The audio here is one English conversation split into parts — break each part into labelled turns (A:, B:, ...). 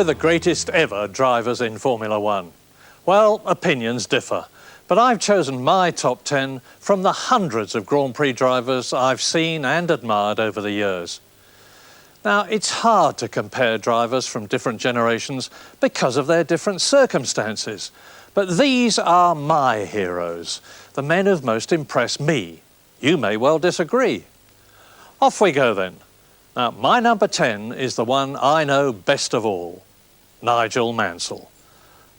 A: the greatest ever drivers in Formula One? Well, opinions differ, but I've chosen my top 10 from the hundreds of Grand Prix drivers I've seen and admired over the years. Now, it's hard to compare drivers from different generations because of their different circumstances, but these are my heroes, the men who've most impressed me. You may well disagree. Off we go then. Now, my number 10 is the one I know best of all, Nigel Mansell.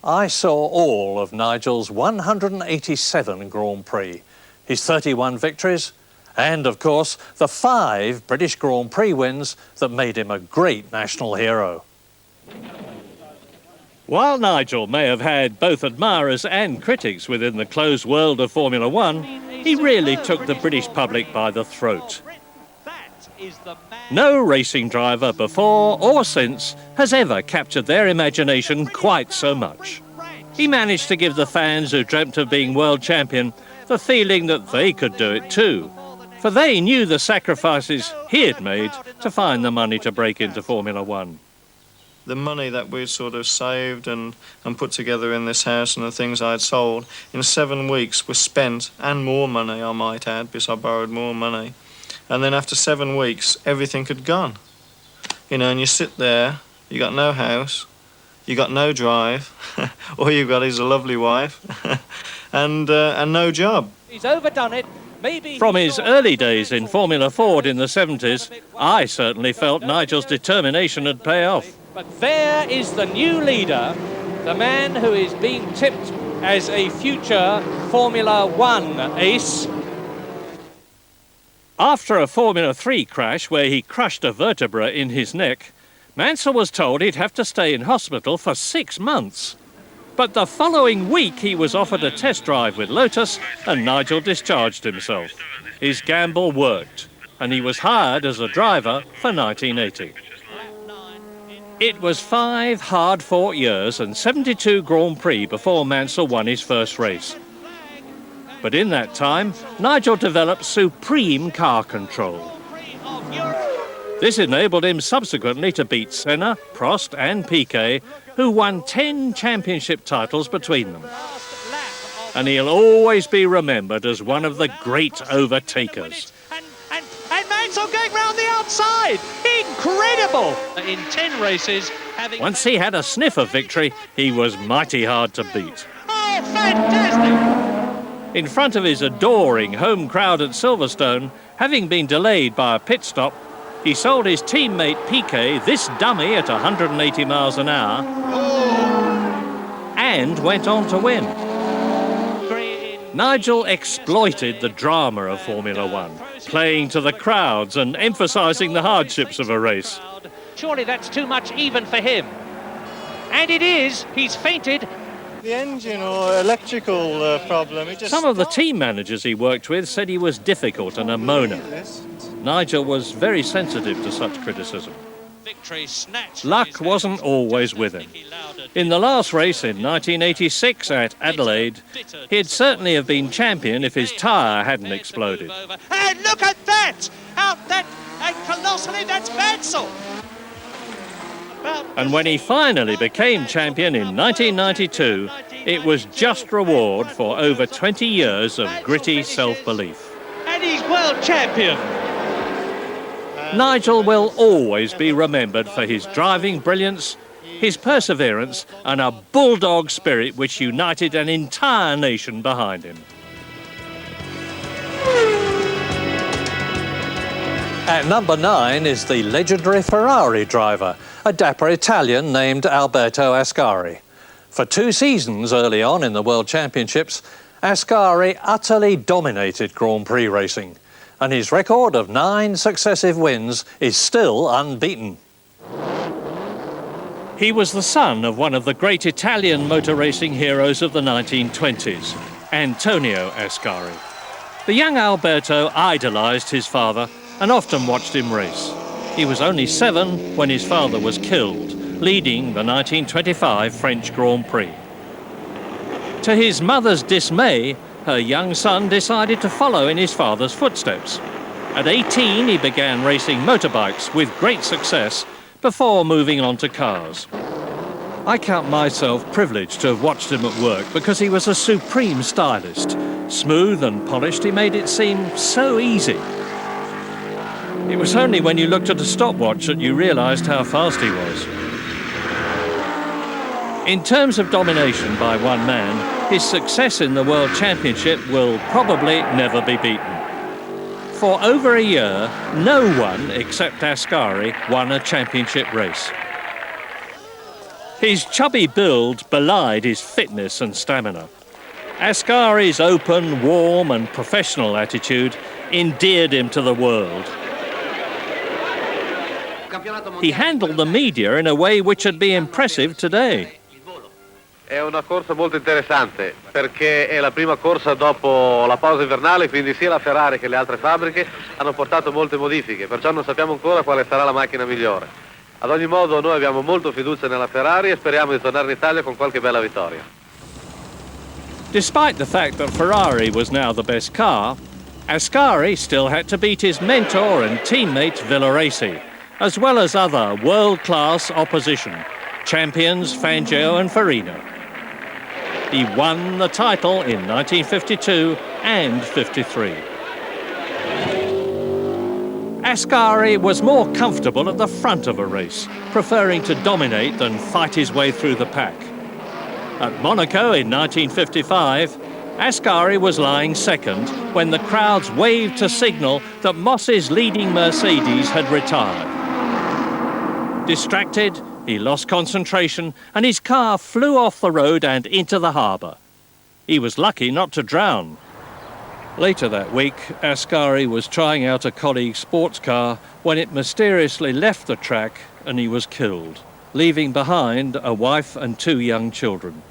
A: I saw all of Nigel's 187 Grand Prix, his 31 victories, and, of course, the 5 British Grand Prix wins that made him a great national hero. While Nigel may have had both admirers and critics within the closed world of Formula One, he really took the British public by the throat. No racing driver before or since has ever captured their imagination quite so much. He managed to give the fans who dreamt of being world champion the feeling that they could do it too, for they knew the sacrifices he had made to find the money to break into Formula One.
B: The money that we'd sort of saved and put together in this house and the things I'd sold in 7 weeks was spent, and more money I might add, because I borrowed more money. And then after 7 weeks, everything had gone. You know, and you sit there, you got no house, you got no drive, all you've got is a lovely wife, and no job.
C: He's overdone it.
A: From his early days in Formula Ford in the 70s, I certainly felt Nigel's determination would pay off.
C: But there is the new leader, the man who is being tipped as a future Formula One ace.
A: After a Formula 3 crash where he crushed a vertebra in his neck, Mansell was told he'd have to stay in hospital for 6 months. But the following week he was offered a test drive with Lotus and Nigel discharged himself. His gamble worked and he was hired as a driver for 1980. It was 5 hard-fought years and 72 Grand Prix before Mansell won his first race. But in that time, Nigel developed supreme car control. This enabled him subsequently to beat Senna, Prost and Piquet, who won 10 championship titles between them. And he'll always be remembered as one of the great overtakers.
C: And Mansell going round the outside! Incredible! In 10 races,
A: Once he had a sniff of victory, he was mighty hard to beat.
C: Oh, fantastic!
A: In front of his adoring home crowd at Silverstone, having been delayed by a pit stop, he sold his teammate Piquet this dummy at 180 miles an hour and went on to win. Nigel exploited the drama of Formula One, playing to the crowds and emphasising the hardships of a race.
C: Surely that's too much even for him. And it is. He's fainted.
B: The engine or electrical problem.
A: Some of the team managers he worked with said he was difficult and a moaner. Nigel was very sensitive to such criticism. Luck wasn't always with him. In the last race in 1986 at Adelaide, he'd certainly have been champion if his tyre hadn't exploded.
C: And look at that! And colossally, that's Mansell!
A: And when he finally became champion in 1992, it was just reward for over 20 years of gritty self-belief.
C: And he's world champion!
A: Nigel will always be remembered for his driving brilliance, his perseverance and a bulldog spirit which united an entire nation behind him. At number 9 is the legendary Ferrari driver, a dapper Italian named Alberto Ascari. For 2 seasons early on in the World Championships, Ascari utterly dominated Grand Prix racing, and his record of 9 successive wins is still unbeaten. He was the son of one of the great Italian motor racing heroes of the 1920s, Antonio Ascari. The young Alberto idolised his father and often watched him race. He was only 7 when his father was killed, leading the 1925 French Grand Prix. To his mother's dismay, her young son decided to follow in his father's footsteps. At 18, he began racing motorbikes with great success before moving on to cars. I count myself privileged to have watched him at work because he was a supreme stylist. Smooth and polished, he made it seem so easy. It was only when you looked at a stopwatch that you realised how fast he was. In terms of domination by one man, his success in the World Championship will probably never be beaten. For over a year, no one except Ascari won a championship race. His chubby build belied his fitness and stamina. Ascari's open, warm and professional attitude endeared him to the world. He handled the media in a way which would be impressive today.
D: È una corsa molto interessante perché è la prima corsa dopo la pausa invernale, quindi sia la Ferrari che le altre fabbriche hanno portato molte modifiche, perciò non sappiamo ancora quale sarà la macchina migliore. Ad ogni modo noi abbiamo molto fiducia nella Ferrari e speriamo di tornare in Italia con qualche bella vittoria.
A: Despite the fact that Ferrari was now the best car, Ascari still had to beat his mentor and teammate Villaresi, as well as other world-class opposition, champions Fangio and Farina. He won the title in 1952 and 53. Ascari was more comfortable at the front of a race, preferring to dominate than fight his way through the pack. At Monaco in 1955, Ascari was lying second when the crowds waved to signal that Moss's leading Mercedes had retired. Distracted, he lost concentration and his car flew off the road and into the harbour. He was lucky not to drown. Later that week, Ascari was trying out a colleague's sports car when it mysteriously left the track and he was killed, leaving behind a wife and 2 young children.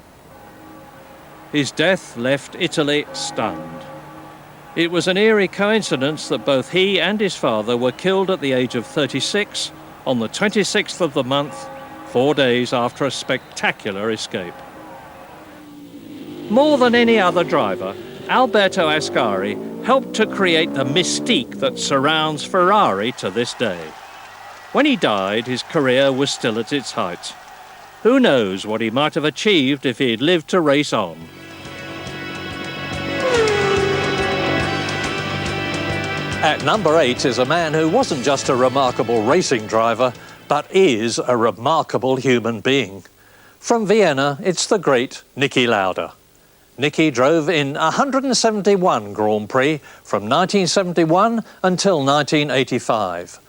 A: His death left Italy stunned. It was an eerie coincidence that both he and his father were killed at the age of 36 on the 26th of the month, 4 days after a spectacular escape. More than any other driver, Alberto Ascari helped to create the mystique that surrounds Ferrari to this day. When he died, his career was still at its height. Who knows what he might have achieved if he had lived to race on. At number 8 is a man who wasn't just a remarkable racing driver, but is a remarkable human being. From Vienna, it's the great Niki Lauda. Niki drove in 171 Grand Prix from 1971 until 1985.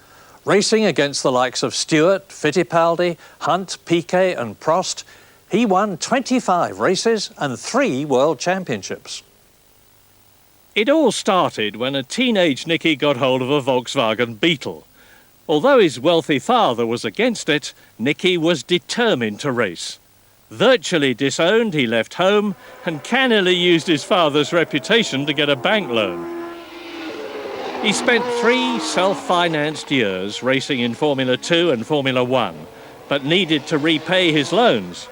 A: Racing against the likes of Stewart, Fittipaldi, Hunt, Piquet and Prost, he won 25 races and 3 world championships. It all started when a teenage Niki got hold of a Volkswagen Beetle. Although his wealthy father was against it, Niki was determined to race. Virtually disowned, he left home and cannily used his father's reputation to get a bank loan. He spent 3 self-financed years racing in Formula 2 and Formula 1, but needed to repay his loans.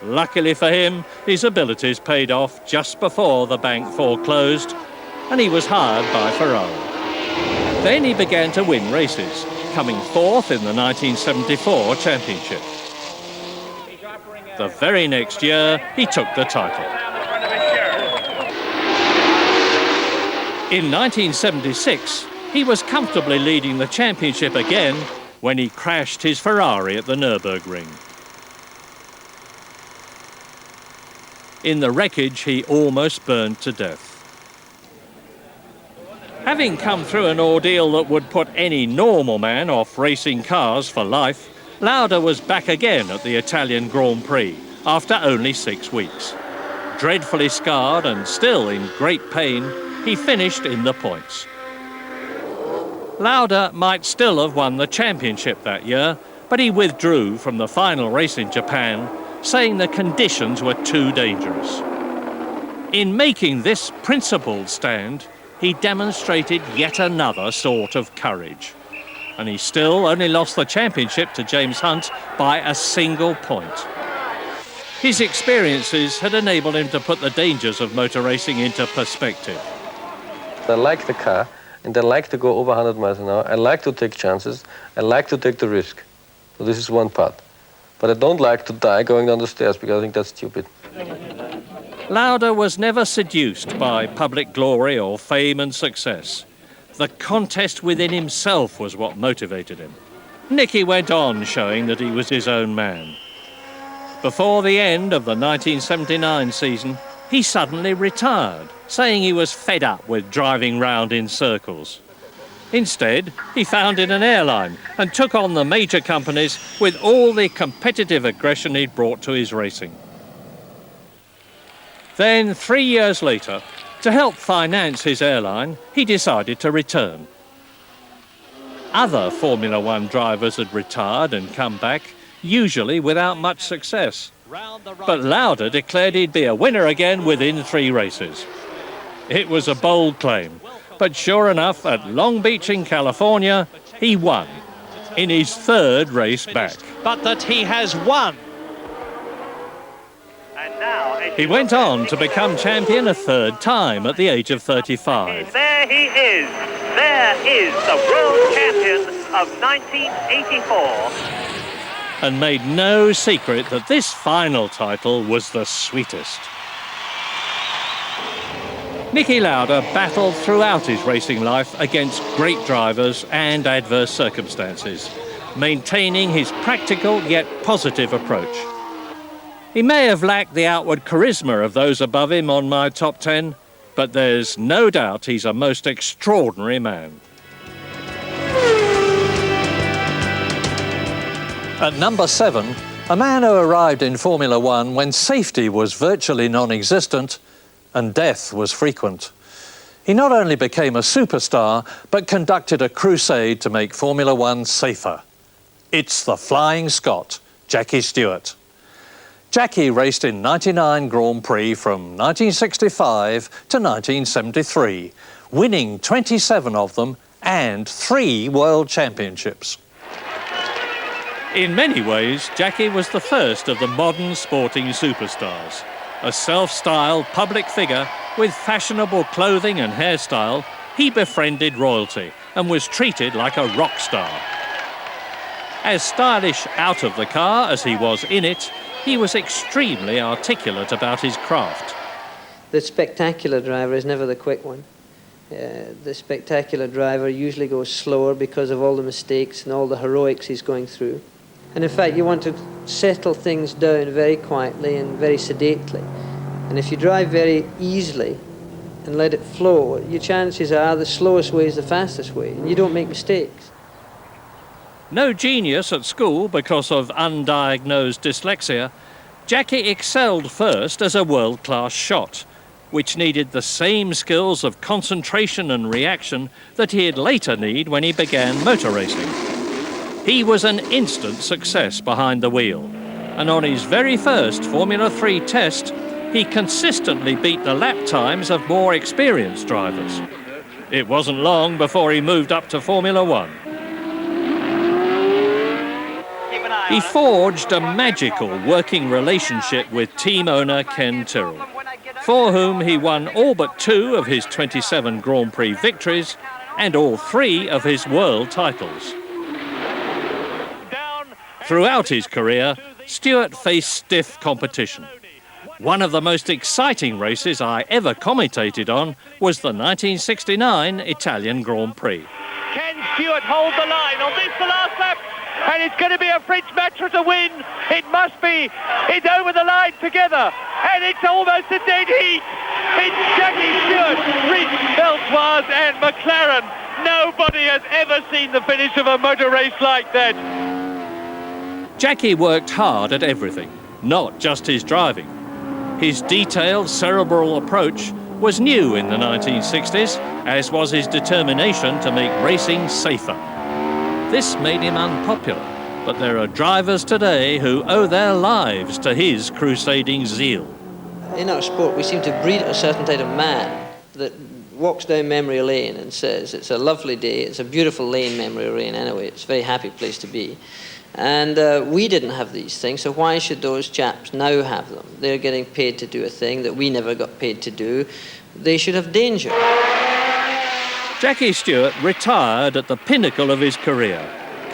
A: Luckily for him, his abilities paid off just before the bank foreclosed, and he was hired by Ferrari. Then he began to win races, coming 4th in the 1974 championship. The very next year, he took the title. In 1976, he was comfortably leading the championship again when he crashed his Ferrari at the Nürburgring. In the wreckage, he almost burned to death. Having come through an ordeal that would put any normal man off racing cars for life, Lauda was back again at the Italian Grand Prix after only 6 weeks. Dreadfully scarred and still in great pain, he finished in the points. Lauda might still have won the championship that year, but he withdrew from the final race in Japan, saying the conditions were too dangerous. In making this principled stand, he demonstrated yet another sort of courage. And he still only lost the championship to James Hunt by a single point. His experiences had enabled him to put the dangers of motor racing into perspective.
D: I like the car, and I like to go over 100 miles an hour. I like to take chances. I like to take the risk. So this is one part.
E: But I don't like to die going down the stairs because I think that's stupid.
A: Lauda was never seduced by public glory or fame and success. The contest within himself was what motivated him. Nicky went on showing that he was his own man. Before the end of the 1979 season, he suddenly retired, saying he was fed up with driving round in circles. Instead, he founded an airline and took on the major companies with all the competitive aggression he'd brought to his racing. Then, 3 years later, to help finance his airline, he decided to return. Other Formula One drivers had retired and come back, usually without much success. But Lauda declared he'd be a winner again within 3 races. It was a bold claim, but sure enough, at Long Beach in California, he won in his 3rd race back.
C: But that he has won.
A: He went on to become champion a 3rd time at the age of 35.
F: There he is. There is the world champion of 1984.
A: And made no secret that this final title was the sweetest. Niki Lauda battled throughout his racing life against great drivers and adverse circumstances, maintaining his practical yet positive approach. He may have lacked the outward charisma of those above him on my top 10, but there's no doubt he's a most extraordinary man. At number 7, a man who arrived in Formula One when safety was virtually non-existent and death was frequent. He not only became a superstar, but conducted a crusade to make Formula One safer. It's the Flying Scot, Jackie Stewart. Jackie raced in 99 Grand Prix from 1965 to 1973, winning 27 of them and 3 World Championships. In many ways, Jackie was the first of the modern sporting superstars. A self-styled public figure with fashionable clothing and hairstyle, he befriended royalty and was treated like a rock star. As stylish out of the car as he was in it, he was extremely articulate about his craft.
G: The spectacular driver is never the quick one. The spectacular driver usually goes slower because of all the mistakes and all the heroics he's going through. And in fact, you want to settle things down very quietly and very sedately. And if you drive very easily and let it flow, your chances are the slowest way is the fastest way, and you don't make mistakes.
A: No genius at school because of undiagnosed dyslexia, Jackie excelled first as a world-class shot, which needed the same skills of concentration and reaction that he'd later need when he began motor racing. He was an instant success behind the wheel, and on his very first Formula 3 test, he consistently beat the lap times of more experienced drivers. It wasn't long before he moved up to Formula 1. He forged a magical working relationship with team owner Ken Tyrrell, for whom he won all but 2 of his 27 Grand Prix victories and all 3 of his world titles. Throughout his career, Stewart faced stiff competition. One of the most exciting races I ever commentated on was the 1969 Italian Grand Prix.
F: Can Stewart hold the line on this, the last lap? And it's going to be a French Matra to win. It must be. It's over the line together. And it's almost a dead heat. It's Jackie Stewart, Rich, Beltoise and McLaren. Nobody has ever seen the finish of a motor race like that.
A: Jackie worked hard at everything, not just his driving. His detailed cerebral approach was new in the 1960s, as was his determination to make racing safer. This made him unpopular, but there are drivers today who owe their lives to his crusading zeal.
G: In our sport, we seem to breed a certain type of man that walks down memory lane and says, it's a lovely day, it's a beautiful lane, memory lane anyway, it's a very happy place to be. And we didn't have these things, so why should those chaps now have them? They're getting paid to do a thing that we never got paid to do. They should have danger.
A: Jackie Stewart retired at the pinnacle of his career,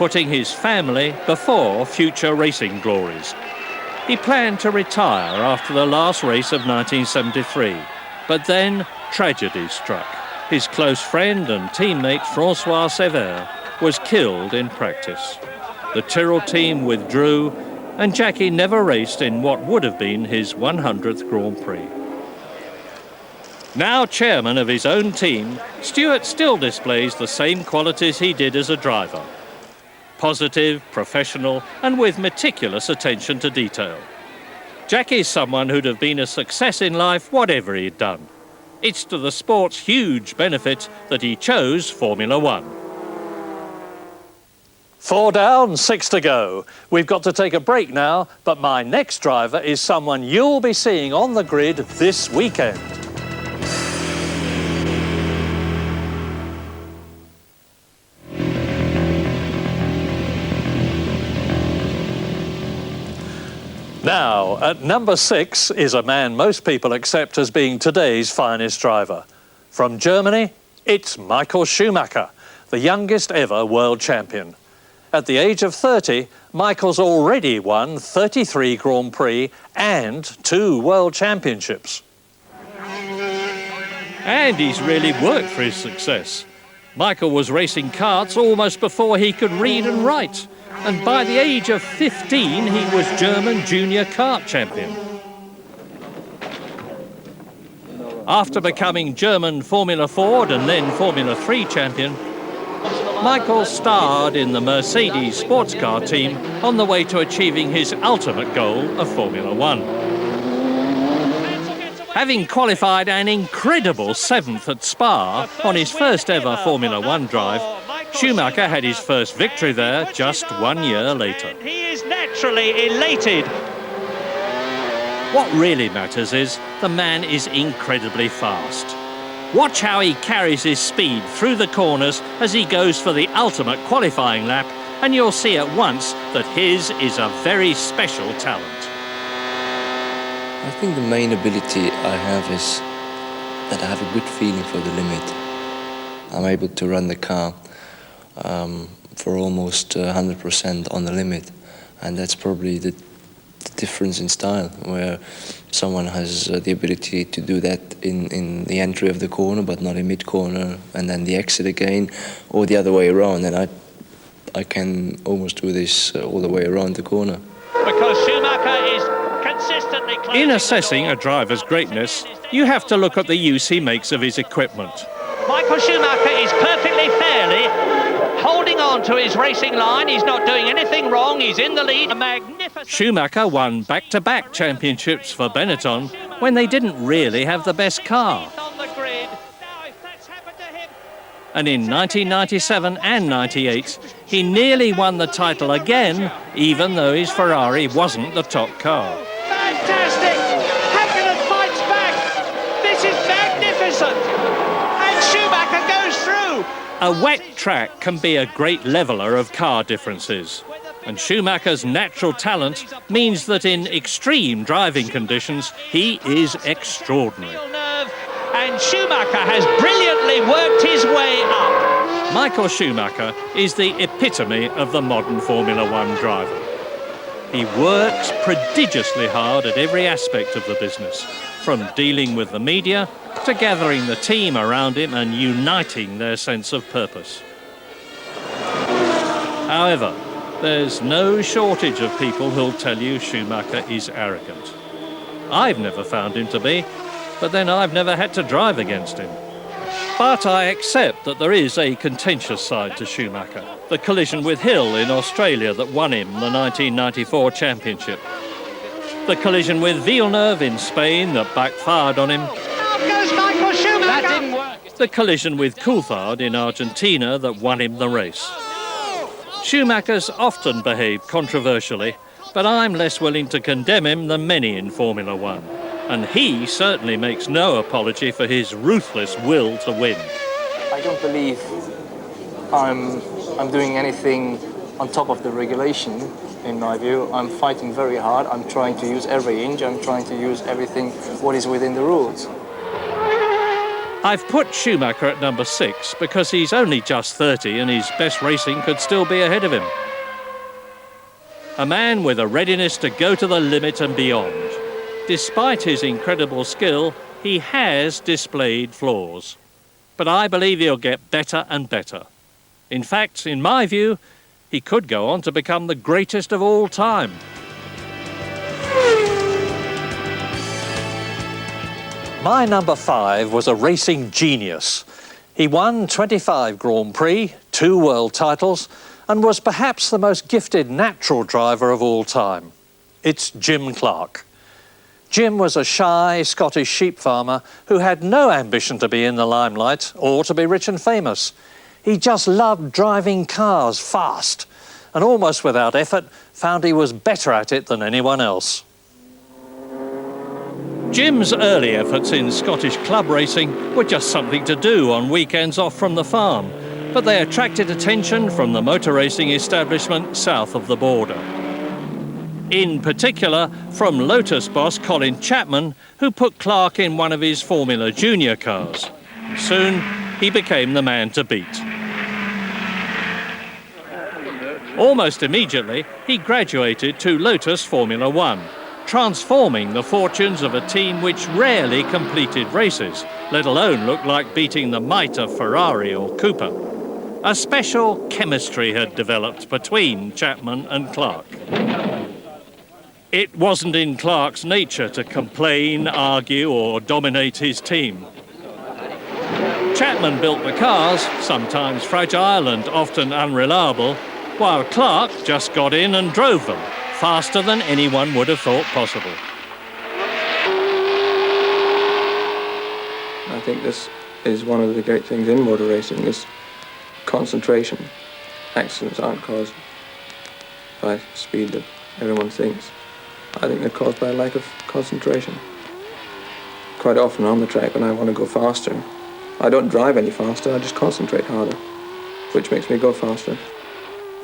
A: putting his family before future racing glories. He planned to retire after the last race of 1973, but then tragedy struck. His close friend and teammate Francois Sever was killed in practice. The Tyrrell team withdrew, and Jackie never raced in what would have been his 100th Grand Prix. Now chairman of his own team, Stewart still displays the same qualities he did as a driver. Positive, professional, and with meticulous attention to detail. Jackie's someone who'd have been a success in life whatever he'd done. It's to the sport's huge benefit that he chose Formula One. 4 down, 6 to go. We've got to take a break now, but my next driver is someone you'll be seeing on the grid this weekend. Now, at number 6 is a man most people accept as being today's finest driver. From Germany, it's Michael Schumacher, the youngest ever world champion. At the age of 30, Michael's already won 33 Grand Prix and 2 World Championships. And he's really worked for his success. Michael was racing karts almost before he could read and write. And by the age of 15, he was German junior kart champion. After becoming German Formula Ford and then Formula 3 champion, Michael starred in the Mercedes sports car team on the way to achieving his ultimate goal of Formula One. Having qualified an incredible 7th at Spa on his first ever Formula One drive, Schumacher had his first victory there just 1 year later.
C: He is naturally elated.
A: What really matters is the man is incredibly fast. Watch how he carries his speed through the corners as he goes for the ultimate qualifying lap, and you'll see at once that his is a very special talent.
E: I think the main ability I have is that I have a good feeling for the limit. I'm able to run the car for almost 100% on the limit, and that's probably the difference in style, where someone has the ability to do that in the entry of the corner but not in mid-corner, and then the exit again, or the other way around, and I can almost do this all the way around the corner.
C: Because Schumacher is consistently closing.
A: In assessing a driver's greatness, you have to look at the use he makes of his equipment.
C: Michael Schumacher is perfectly fairly holding on to his racing line. He's not doing anything wrong. He's in the lead. A magnificent...
A: Schumacher won back-to-back championships for Benetton when they didn't really have the best car.
C: On the grid. Now, if that's happened to him...
A: And in 1997 and 98, he nearly won the title again, even though his Ferrari wasn't the top car.
C: Fantastic! Häkkinen fights back. This is magnificent. And Schumacher goes through.
A: A wet track can be a great leveller of car differences, and Schumacher's natural talent means that in extreme driving conditions, he is extraordinary.
C: And Schumacher has brilliantly worked his way up.
A: Michael Schumacher is the epitome of the modern Formula One driver. He works prodigiously hard at every aspect of the business, from dealing with the media to gathering the team around him and uniting their sense of purpose. However, there's no shortage of people who'll tell you Schumacher is arrogant. I've never found him to be, but then I've never had to drive against him. But I accept that there is a contentious side to Schumacher. The collision with Hill in Australia that won him the 1994 championship. The collision with Villeneuve in Spain that backfired on him.
C: Out goes Michael Schumacher. That didn't work.
A: The collision with Coulthard in Argentina that won him the race. Schumacher's often behaved controversially, but I'm less willing to condemn him than many in Formula One. And he certainly makes no apology for his ruthless will to win.
H: I don't believe I'm doing anything on top of the regulation, in my view. I'm fighting very hard. I'm trying to use every inch. I'm trying to use everything what is within the rules.
A: I've put Schumacher at number 6 because he's only just 30 and his best racing could still be ahead of him. A man with a readiness to go to the limit and beyond. Despite his incredible skill, he has displayed flaws. But I believe he'll get better and better. In fact, in my view, he could go on to become the greatest of all time. My number 5 was a racing genius. He won 25 Grand Prix, 2 world titles, and was perhaps the most gifted natural driver of all time. It's Jim Clark. Jim was a shy Scottish sheep farmer who had no ambition to be in the limelight or to be rich and famous. He just loved driving cars fast and almost without effort found he was better at it than anyone else. Jim's early efforts in Scottish club racing were just something to do on weekends off from the farm, but they attracted attention from the motor racing establishment south of the border. In particular, from Lotus boss Colin Chapman, who put Clark in one of his Formula Junior cars. Soon, he became the man to beat. Almost immediately, he graduated to Lotus Formula One, transforming the fortunes of a team which rarely completed races, let alone looked like beating the might of Ferrari or Cooper. A special chemistry had developed between Chapman and Clark. It wasn't in Clark's nature to complain, argue, or dominate his team. Chapman built the cars, sometimes fragile and often unreliable, while Clark just got in and drove them, faster than anyone would have thought possible.
I: I think this is one of the great things in motor racing, is concentration. Accidents aren't caused by speed that everyone thinks. I think they're caused by a lack of concentration. Quite often on the track when I want to go faster, I don't drive any faster, I just concentrate harder, which makes me go faster.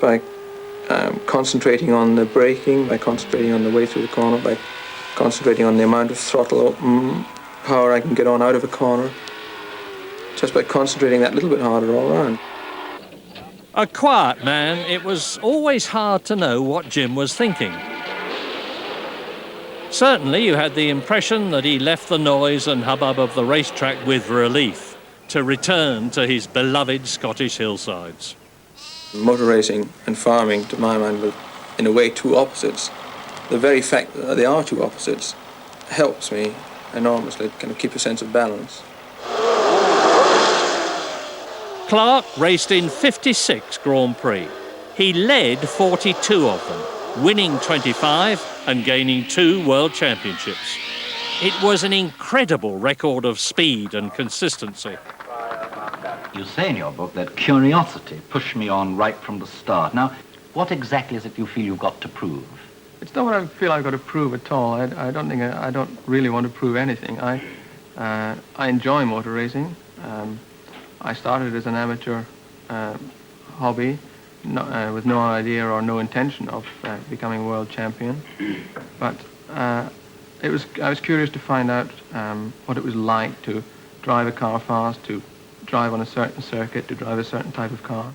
I: By concentrating on the braking, by concentrating on the way through the corner, by concentrating on the amount of throttle power I can get on out of a corner, just by concentrating that little bit harder all around.
A: A quiet man, it was always hard to know what Jim was thinking. Certainly you had the impression that he left the noise and hubbub of the racetrack with relief, to return to his beloved Scottish hillsides.
I: Motor racing and farming, to my mind, were in a way two opposites. The very fact that they are two opposites helps me enormously, kind of keep a sense of balance.
A: Clark raced in 56 Grand Prix. He led 42 of them, winning 25 and gaining 2 world championships. It was an incredible record of speed and consistency.
J: You say in your book that curiosity pushed me on right from the start. Now, what exactly is it you feel you've got to prove?
I: It's not what I feel I've got to prove at all. I don't really want to prove anything. I enjoy motor racing. I started as an amateur hobby, with no idea or no intention of becoming a world champion. But I was curious to find out what it was like to drive a car fast, to drive on a certain circuit, to drive a certain type of car.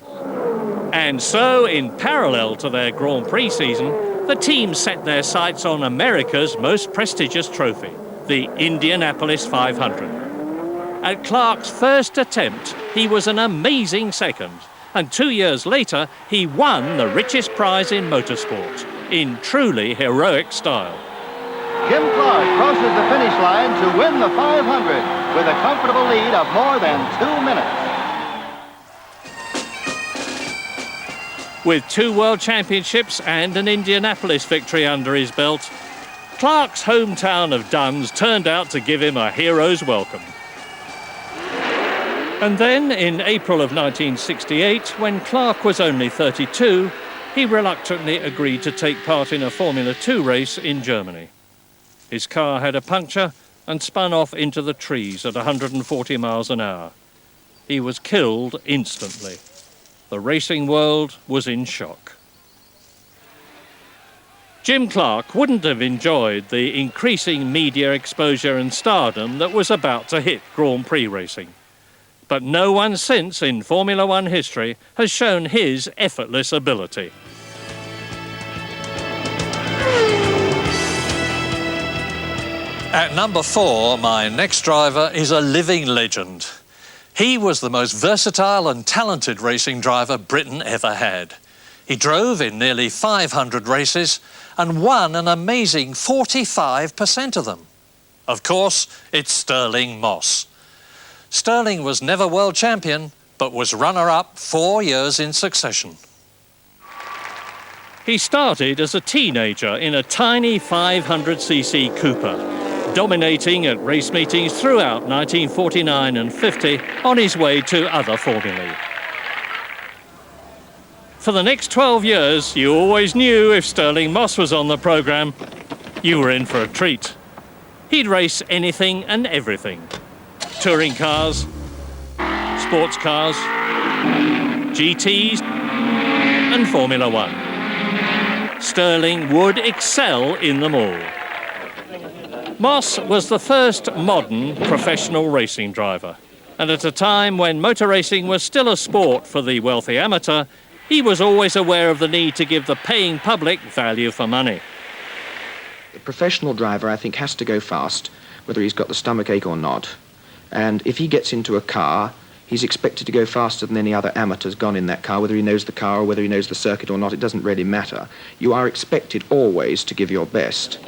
A: And so, in parallel to their Grand Prix season, the team set their sights on America's most prestigious trophy, the Indianapolis 500. At Clark's first attempt, he was an amazing second, and 2 years later, he won the richest prize in motorsport, in truly heroic style.
K: Jim Clark crosses the finish line to win the 500 with a comfortable lead of more than 2 minutes.
A: With 2 world championships and an Indianapolis victory under his belt, Clark's hometown of Duns turned out to give him a hero's welcome. And then, in April of 1968, when Clark was only 32, he reluctantly agreed to take part in a Formula 2 race in Germany. His car had a puncture and spun off into the trees at 140 miles an hour. He was killed instantly. The racing world was in shock. Jim Clark wouldn't have enjoyed the increasing media exposure and stardom that was about to hit Grand Prix racing. But no one since in Formula One history has shown his effortless ability. At number 4, my next driver is a living legend. He was the most versatile and talented racing driver Britain ever had. He drove in nearly 500 races and won an amazing 45% of them. Of course, it's Stirling Moss. Stirling was never world champion, but was runner-up 4 years in succession. He started as a teenager in a tiny 500cc Cooper, dominating at race meetings throughout 1949 and 50 on his way to other formulae. For the next 12 years, you always knew if Stirling Moss was on the programme, you were in for a treat. He'd race anything and everything. Touring cars, sports cars, GTs and Formula One. Stirling would excel in them all. Moss was the first modern professional racing driver, and at a time when motor racing was still a sport for the wealthy amateur, he was always aware of the need to give the paying public value for money.
L: A professional driver, I think, has to go fast, whether he's got the stomachache or not. And if he gets into a car, he's expected to go faster than any other amateur's gone in that car, whether he knows the car or whether he knows the circuit or not, it doesn't really matter. You are expected always to give your best.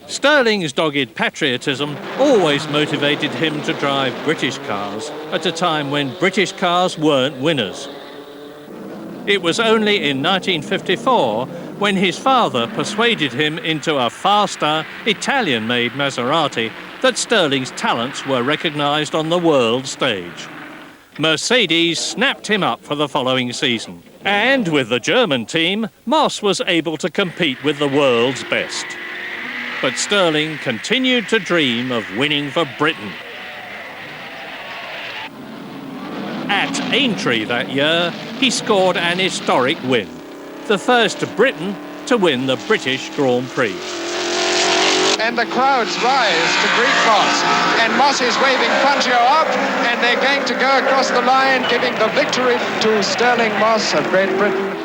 A: Stirling's dogged patriotism always motivated him to drive British cars at a time when British cars weren't winners. It was only in 1954 when his father persuaded him into a faster, Italian-made Maserati that Stirling's talents were recognised on the world stage. Mercedes snapped him up for the following season. And with the German team, Moss was able to compete with the world's best. But Stirling continued to dream of winning for Britain. At Aintree that year, he scored an historic win, the first Briton to win the British Grand Prix.
M: And the crowds rise to greet Moss, and Moss is waving Fangio up, and they're going to go across the line, giving the victory to Stirling Moss of Great Britain.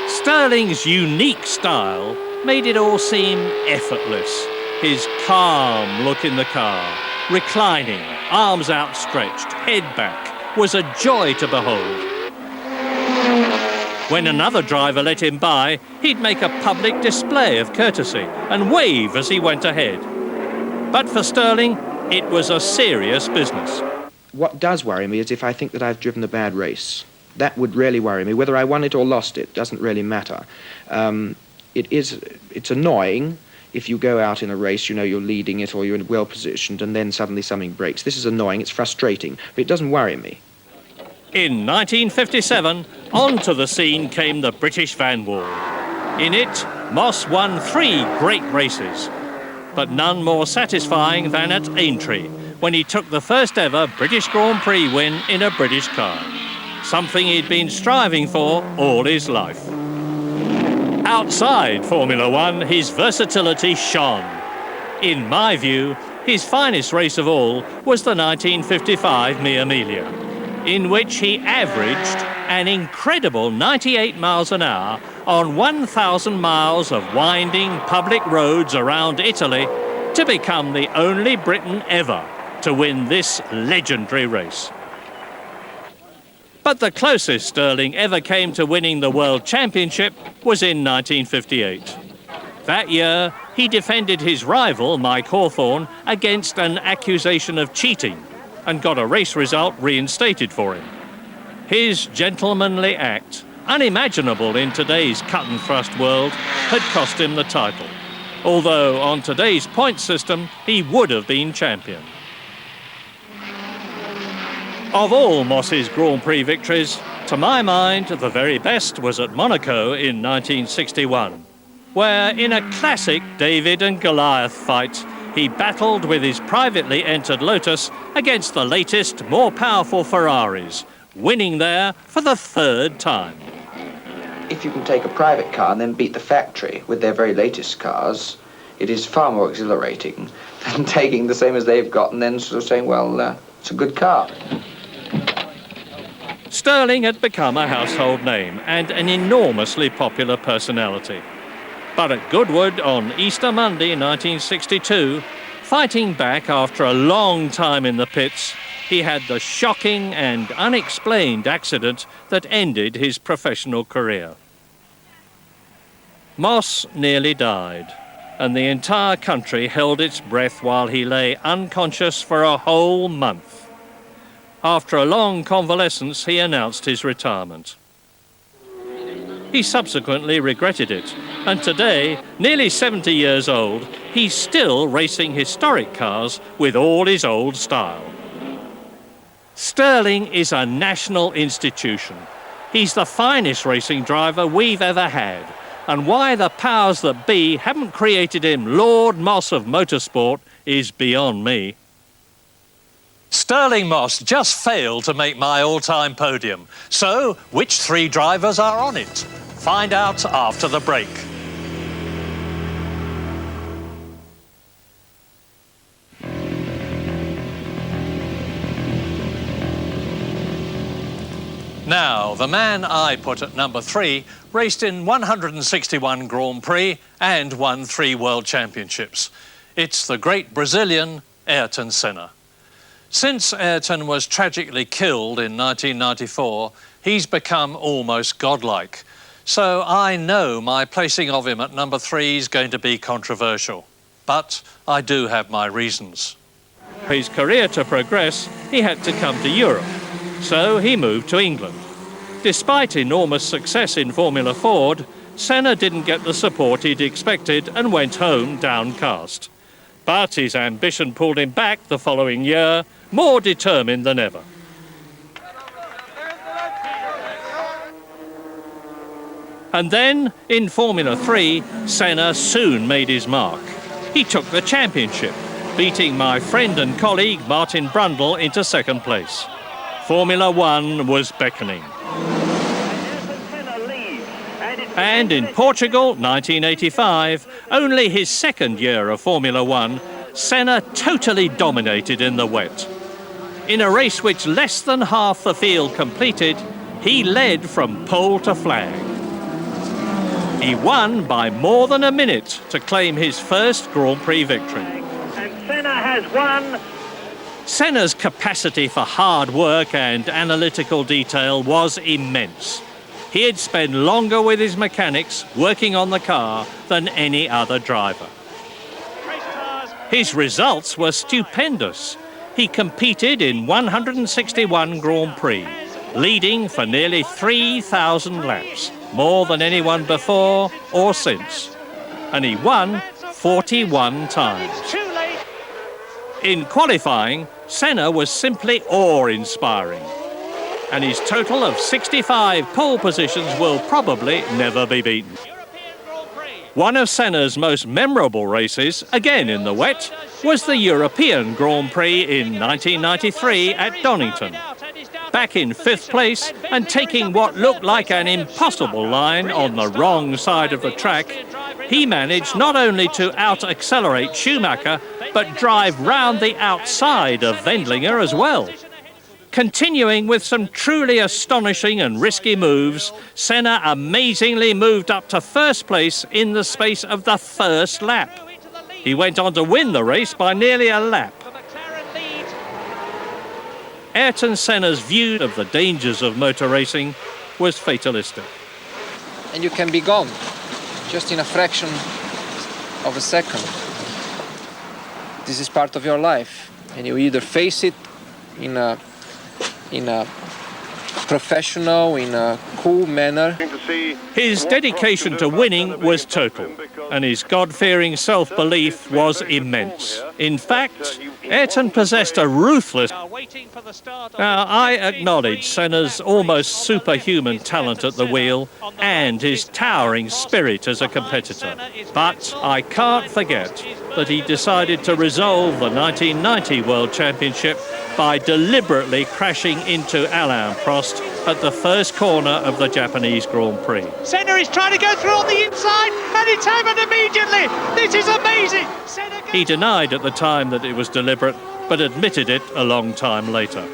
A: Stirling's unique style made it all seem effortless. His calm look in the car, reclining, arms outstretched, head back, was a joy to behold. When another driver let him by, he'd make a public display of courtesy and wave as he went ahead. But for Stirling, it was a serious business.
L: What does worry me is if I think that I've driven a bad race. That would really worry me. Whether I won it or lost it doesn't really matter. It's annoying if you go out in a race, you know you're leading it or you're well positioned and then suddenly something breaks. This is annoying, it's frustrating, but it doesn't worry me.
A: In 1957, onto the scene came the British Van Wall. In it, Moss won 3 great races, but none more satisfying than at Aintree, when he took the first ever British Grand Prix win in a British car, something he'd been striving for all his life. Outside Formula One, his versatility shone. In my view, his finest race of all was the 1955 Mia Emilia, in which he averaged an incredible 98 miles an hour on 1,000 miles of winding public roads around Italy to become the only Briton ever to win this legendary race. But the closest Stirling ever came to winning the World Championship was in 1958. That year, he defended his rival, Mike Hawthorne, against an accusation of cheating and got a race result reinstated for him. His gentlemanly act, unimaginable in today's cut-and-thrust world, had cost him the title, although on today's point system, he would have been champion. Of all Moss's Grand Prix victories, to my mind, the very best was at Monaco in 1961, where in a classic David and Goliath fight, he battled with his privately entered Lotus against the latest, more powerful Ferraris, winning there for the 3rd time.
L: if you can take a private car and then beat the factory with their very latest cars, it is far more exhilarating than taking the same as they've got and then sort of saying, well, it's a good car.
A: Stirling had become a household name and an enormously popular personality. But at Goodwood on Easter Monday 1962, fighting back after a long time in the pits, he had the shocking and unexplained accident that ended his professional career. Moss nearly died, and the entire country held its breath while he lay unconscious for a whole month. After a long convalescence, he announced his retirement. He subsequently regretted it, and today, nearly 70 years old, he's still racing historic cars with all his old style. Stirling is a national institution. He's the finest racing driver we've ever had, and why the powers that be haven't created him Lord Moss of motorsport is beyond me. Stirling Moss just failed to make my all-time podium. So, which three drivers are on it? Find out after the break. Now, the man I put at number 3 raced in 161 Grand Prix and won 3 World Championships. It's the great Brazilian Ayrton Senna. Since Ayrton was tragically killed in 1994, he's become almost godlike. So I know my placing of him at number 3 is going to be controversial. But I do have my reasons. For his career to progress, he had to come to Europe. So he moved to England. Despite enormous success in Formula Ford, Senna didn't get the support he'd expected and went home downcast. But his ambition pulled him back the following year, more determined than ever. And then, in Formula 3, Senna soon made his mark. He took the championship, beating my friend and colleague Martin Brundle into second place. Formula 1 was beckoning. And in Portugal, 1985, only his second year of Formula 1, Senna totally dominated in the wet. In a race which less than half the field completed, he led from pole to flag. He won by more than a minute to claim his first Grand Prix victory.
F: And Senna has won.
A: Senna's capacity for hard work and analytical detail was immense. He had spent longer with his mechanics working on the car than any other driver. His results were stupendous. He competed in 161 Grand Prix, leading for nearly 3,000 laps, more than anyone before or since. And he won 41 times. In qualifying, Senna was simply awe-inspiring. And his total of 65 pole positions will probably never be beaten. One of Senna's most memorable races, again in the wet, was the European Grand Prix in 1993 at Donington. Back in 5th place and taking what looked like an impossible line on the wrong side of the track, he managed not only to out-accelerate Schumacher, but drive round the outside of Wendlinger as well. Continuing with some truly astonishing and risky moves, Senna amazingly moved up to first place in the space of the first lap. He went on to win the race by nearly a lap. Ayrton Senna's view of the dangers of motor racing was fatalistic.
H: And you can be gone, just in a fraction of a second. This is part of your life, and you either face it in a professional, in a cool manner.
A: His dedication to winning was total, and his God-fearing self-belief was immense. In fact, Ayrton possessed a ruthless... Now, I acknowledge Senna's almost superhuman talent at the wheel and his towering spirit as a competitor. But I can't forget that he decided to resolve the 1990 World Championship by deliberately crashing into Alain Prost at the first corner of the Japanese Grand Prix.
F: Senna is trying to go through on the inside, and it's happened immediately. This is amazing.
A: He denied at the time that it was deliberate, but admitted it a long time later.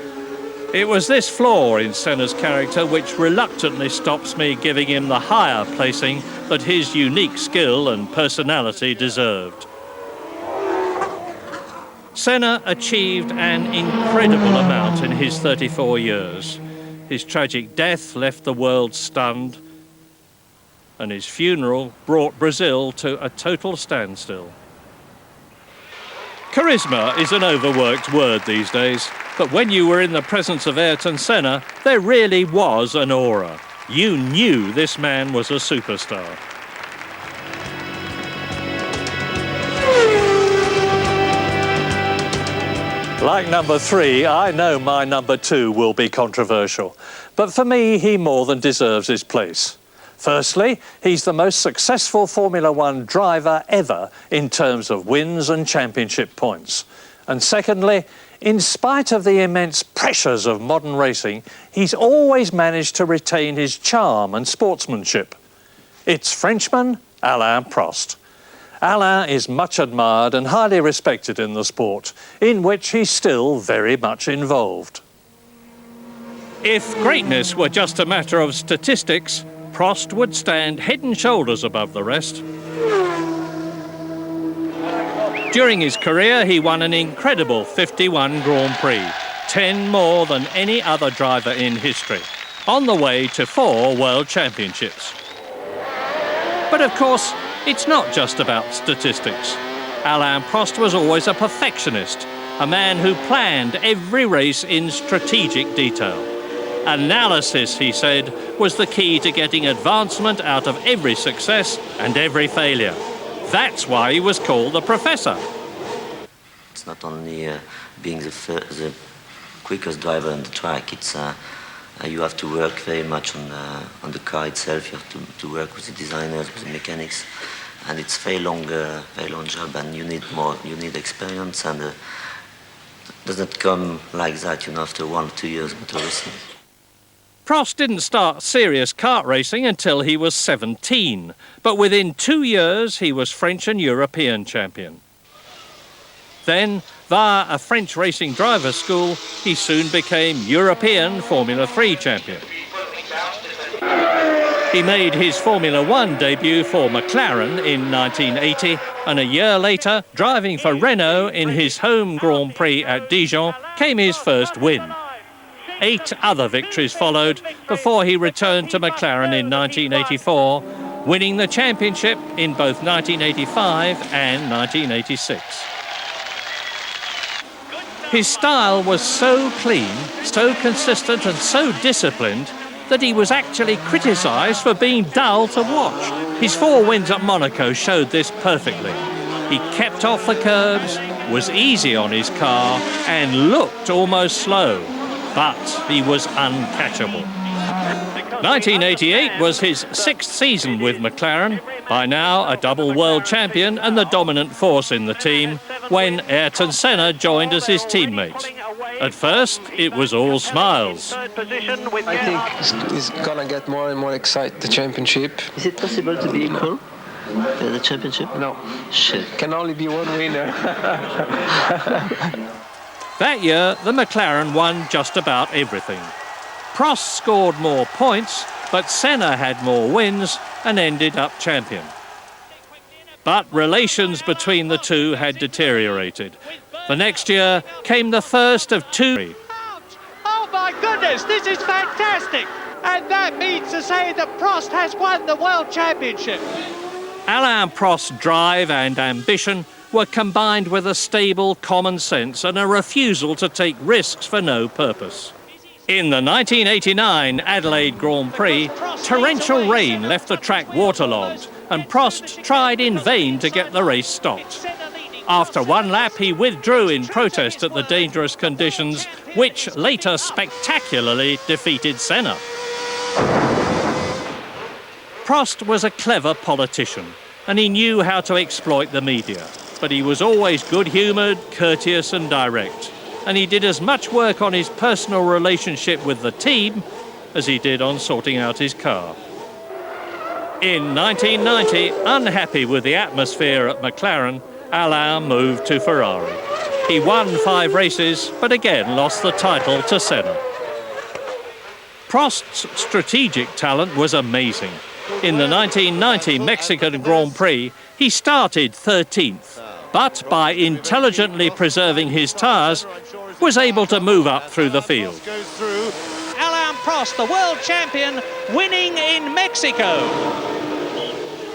A: It was this flaw in Senna's character which reluctantly stops me giving him the higher placing that his unique skill and personality deserved. Senna achieved an incredible amount in his 34 years. His tragic death left the world stunned, and his funeral brought Brazil to a total standstill. Charisma is an overworked word these days, but when you were in the presence of Ayrton Senna, there really was an aura. You knew this man was a superstar. Like number 3, I know my number 2 will be controversial, but for me, he more than deserves his place. Firstly, he's the most successful Formula One driver ever in terms of wins and championship points. And secondly, in spite of the immense pressures of modern racing, he's always managed to retain his charm and sportsmanship. It's Frenchman Alain Prost. Alain is much admired and highly respected in the sport, in which he's still very much involved. If greatness were just a matter of statistics, Prost would stand head and shoulders above the rest. During his career, he won an incredible 51 Grand Prix, 10 more than any other driver in history, on the way to 4 World Championships. But of course, it's not just about statistics. Alain Prost was always a perfectionist, a man who planned every race in strategic detail. Analysis, he said, was the key to getting advancement out of every success and every failure. That's why he was called the Professor.
N: It's not only being the quickest driver on the track, it's you have to work very much on the car itself. You have to work with the designers, with the mechanics, and it's very long job, and you need experience, and it doesn't come like that, after 1 or 2 years motor racing.
A: Prost didn't start serious kart racing until he was 17, but within 2 years he was French and European champion. Then, via a French racing driver school, he soon became European Formula 3 champion. He made his Formula 1 debut for McLaren in 1980, and a year later, driving for Renault in his home Grand Prix at Dijon, came his first win. 8 other victories followed before he returned to McLaren in 1984, winning the championship in both 1985 and 1986. His style was so clean, so consistent and so disciplined that he was actually criticised for being dull to watch. His 4 wins at Monaco showed this perfectly. He kept off the curbs, was easy on his car and looked almost slow, but he was uncatchable. 1988 was his 6th season with McLaren, by now a double world champion and the dominant force in the team, when Ayrton Senna joined as his teammate. At first, it was all smiles.
H: I think it's gonna get more and more exciting, the championship.
N: Is it possible to be equal? The championship?
H: No.
N: Shit.
H: Can only be one winner.
A: That year, the McLaren won just about everything. Prost scored more points, but Senna had more wins and ended up champion. But relations between the two had deteriorated. The next year came the first of 2.
F: Oh my goodness, this is fantastic! And that means to say that Prost has won the World Championship.
A: Alain Prost's drive and ambition were combined with a stable common sense and a refusal to take risks for no purpose. In the 1989 Adelaide Grand Prix, torrential rain left the track waterlogged, and Prost tried in vain to get the race stopped. After 1 lap, he withdrew in protest at the dangerous conditions, which later spectacularly defeated Senna. Prost was a clever politician, and he knew how to exploit the media. But he was always good-humoured, courteous and direct. And he did as much work on his personal relationship with the team as he did on sorting out his car. In 1990, unhappy with the atmosphere at McLaren, Alain moved to Ferrari. He won 5 races, but again lost the title to Senna. Prost's strategic talent was amazing. In the 1990 Mexican Grand Prix, he started 13th, but by intelligently preserving his tyres, was able to move up through the field.
C: Alain Prost, the world champion, winning in Mexico.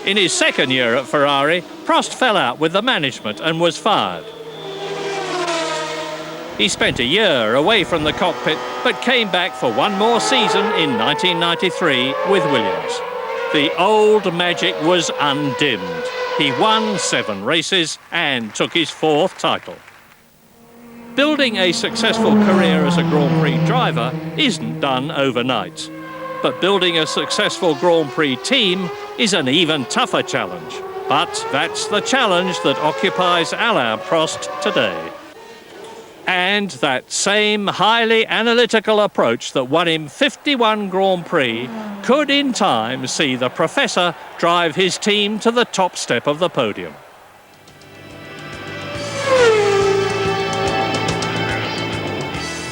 A: In his second year at Ferrari, Prost fell out with the management and was fired. He spent a year away from the cockpit, but came back for one more season in 1993 with Williams. The old magic was undimmed. He won 7 races and took his 4th title. Building a successful career as a Grand Prix driver isn't done overnight. But building a successful Grand Prix team is an even tougher challenge. But that's the challenge that occupies Alain Prost today. And that same highly analytical approach that won him 51 Grand Prix could in time see the Professor drive his team to the top step of the podium.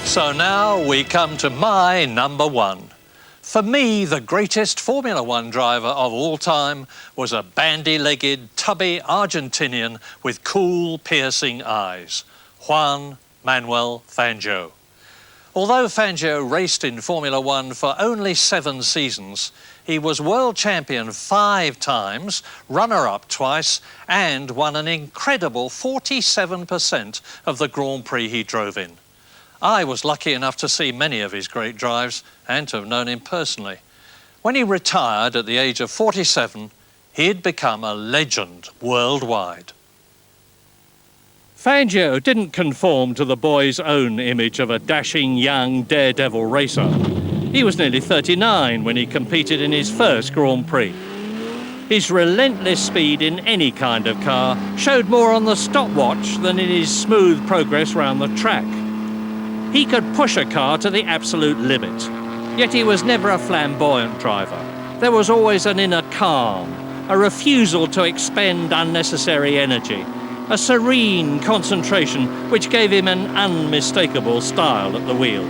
A: So now we come to my number 1. For me, the greatest Formula One driver of all time was a bandy-legged, tubby Argentinian with cool, piercing eyes, Juan Manuel Fangio. Although Fangio raced in Formula One for only 7 seasons, he was world champion 5 times, runner-up twice, and won an incredible 47% of the Grand Prix he drove in. I was lucky enough to see many of his great drives and to have known him personally. When he retired at the age of 47, he had become a legend worldwide. Fangio didn't conform to the boy's own image of a dashing young daredevil racer. He was nearly 39 when he competed in his first Grand Prix. His relentless speed in any kind of car showed more on the stopwatch than in his smooth progress round the track. He could push a car to the absolute limit, yet he was never a flamboyant driver. There was always an inner calm, a refusal to expend unnecessary energy, a serene concentration which gave him an unmistakable style at the wheel.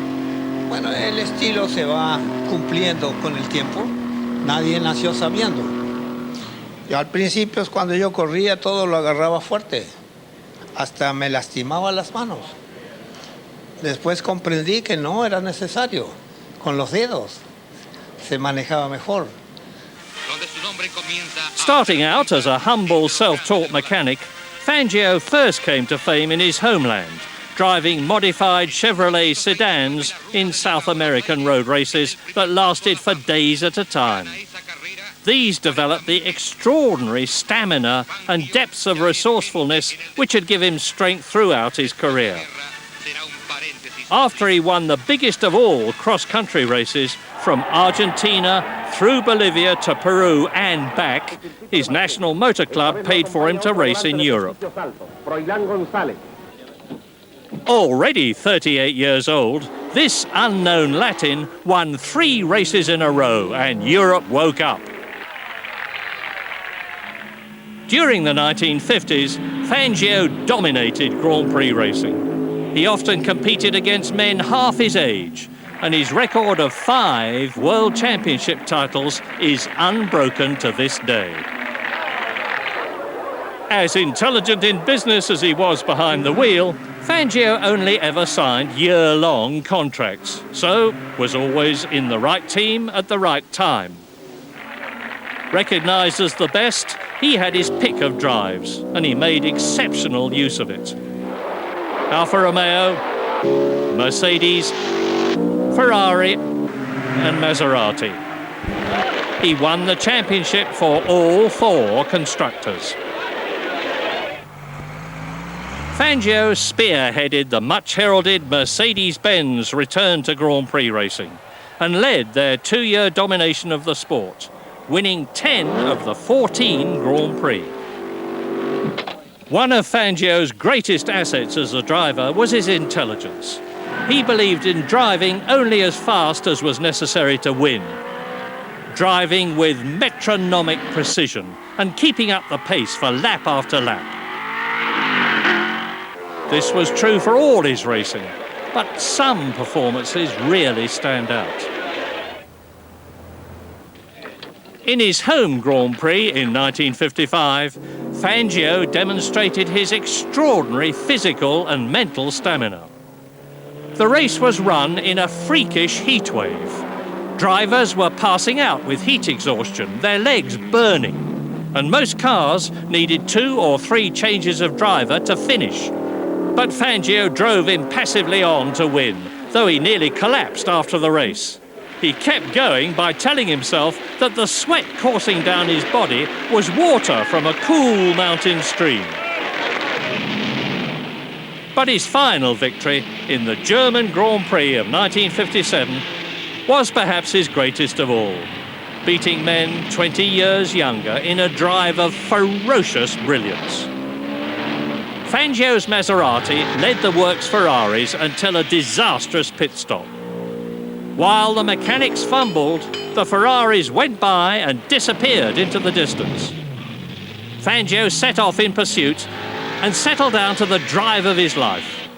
O: Bueno, el estilo se va cumpliendo con el tiempo. Nadie nació sabiendo. Yo al principio, cuando yo corría, todo lo agarraba fuerte. Hasta me lastimaba las manos. Después comprendí que no era necesario. Con los dedos se manejaba mejor.
A: Starting out as a humble, self-taught mechanic, Fangio first came to fame in his homeland, driving modified Chevrolet sedans in South American road races that lasted for days at a time. These developed the extraordinary stamina and depths of resourcefulness which had given him strength throughout his career. After he won the biggest of all cross-country races, from Argentina through Bolivia to Peru and back, his national motor club paid for him to race in Europe. Already 38 years old, this unknown Latin won 3 races in a row and Europe woke up. During the 1950s, Fangio dominated Grand Prix racing. He often competed against men half his age, and his record of 5 World Championship titles is unbroken to this day. As intelligent in business as he was behind the wheel, Fangio only ever signed year-long contracts, so was always in the right team at the right time. Recognised as the best, he had his pick of drives, and he made exceptional use of it. Alfa Romeo, Mercedes, Ferrari and Maserati. He won the championship for all 4 constructors. Fangio spearheaded the much-heralded Mercedes-Benz return to Grand Prix racing and led their 2-year domination of the sport, winning 10 of the 14 Grand Prix. One of Fangio's greatest assets as a driver was his intelligence. he believed in driving only as fast as was necessary to win. Driving with metronomic precision and keeping up the pace for lap after lap. This was true for all his racing, but some performances really stand out. In his home Grand Prix in 1955, Fangio demonstrated his extraordinary physical and mental stamina. The race was run in a freakish heatwave. Drivers were passing out with heat exhaustion, their legs burning, and most cars needed 2 or 3 changes of driver to finish. But Fangio drove impassively on to win, though he nearly collapsed after the race. He kept going by telling himself that the sweat coursing down his body was water from a cool mountain stream. But his final victory in the German Grand Prix of 1957 was perhaps his greatest of all, beating men 20 years younger in a drive of ferocious brilliance. Fangio's Maserati led the works Ferraris until a disastrous pit stop. While the mechanics fumbled, the Ferraris went by and disappeared into the distance. Fangio set off in pursuit and settled down to the drive of his life.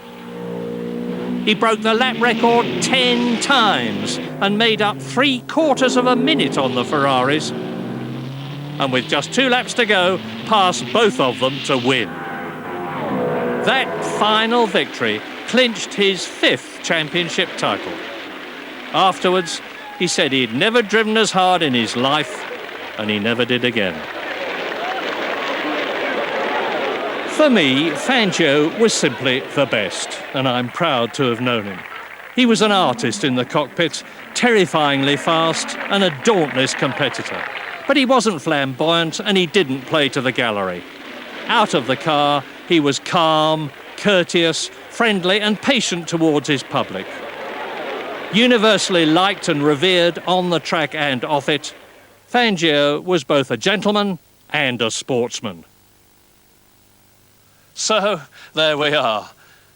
A: He broke the lap record 10 times and made up 3/4 of a minute on the Ferraris. And with just 2 laps to go, passed both of them to win. That final victory clinched his 5th championship title. Afterwards, he said he'd never driven as hard in his life, and he never did again. For me, Fangio was simply the best, and I'm proud to have known him. He was an artist in the cockpit, terrifyingly fast and a dauntless competitor. But he wasn't flamboyant, and he didn't play to the gallery. Out of the car, he was calm, courteous, friendly and patient towards his public. Universally liked and revered on the track and off it, Fangio was both a gentleman and a sportsman. So, there we are.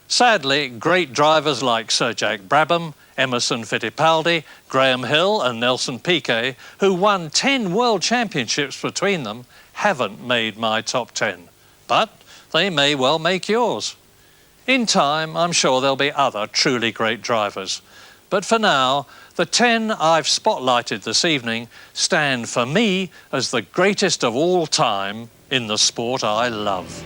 A: Sadly, great drivers like Sir Jack Brabham, Emerson Fittipaldi, Graham Hill and Nelson Piquet, who won 10 world championships between them, haven't made my top 10. But they may well make yours. In time, I'm sure there'll be other truly great drivers. But for now, the 10 I've spotlighted this evening stand for me as the greatest of all time in the sport I love.